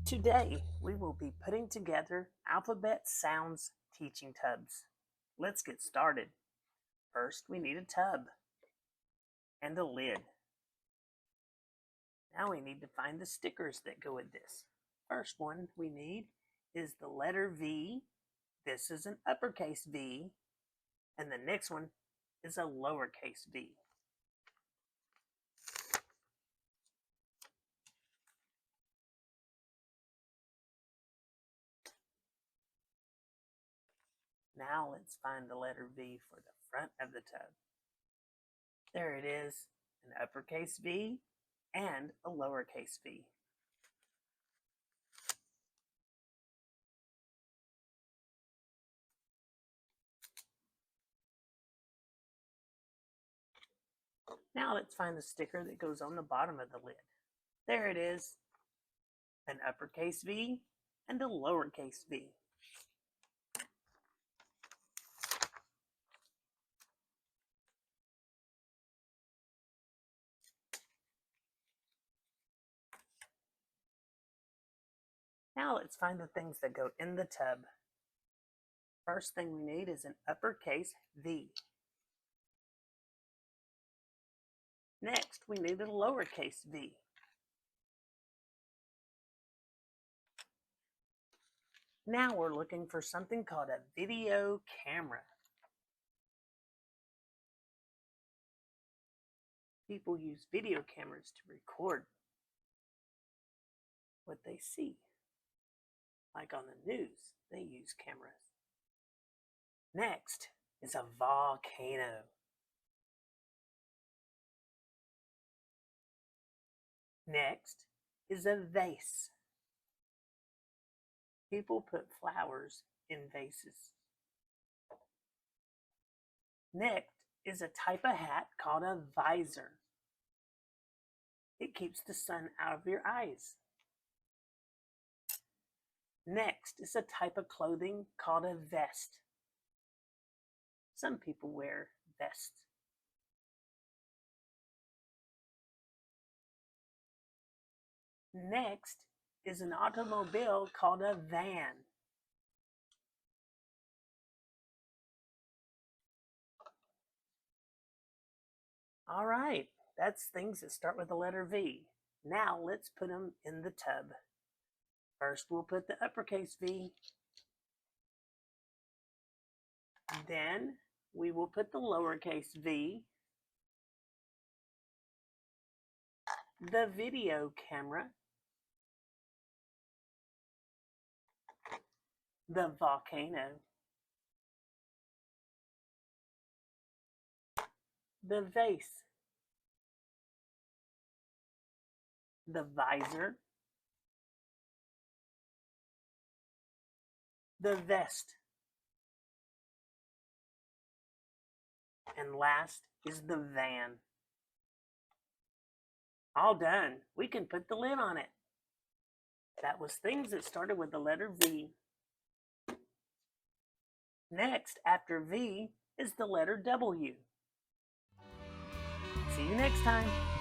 Today, we will be putting together alphabet sounds teaching tubs. Let's get started. First, we need a tub and a lid. Now we need to find the stickers that go with this. First one we need is the letter V. This is an uppercase V, and the next one is a lowercase v. Now let's find the letter V for the front of the tub. There it is, an uppercase V and a lowercase v. Now let's find the sticker that goes on the bottom of the lid. There it is, an uppercase V and a lowercase v. Now let's find the things that go in the tub. First thing we need is an uppercase V. Next, we need a lowercase v. Now we're looking for something called a video camera. People use video cameras to record what they see. Like on the news, they use cameras. Next is a volcano. Next is a vase. People put flowers in vases. Next is a type of hat called a visor. It keeps the sun out of your eyes. Next is a type of clothing called a vest. Some people wear vests. Next is an automobile called a van. All right, that's things that start with the letter V. Now let's put them in the tub. First, we'll put the uppercase V. Then we will put the lowercase v, the video camera, the volcano, the vase, the visor, the vest, and last is the van. All done. We can put the lid on it. That was things that started with the letter V. Next, after V, is the letter W. See you next time.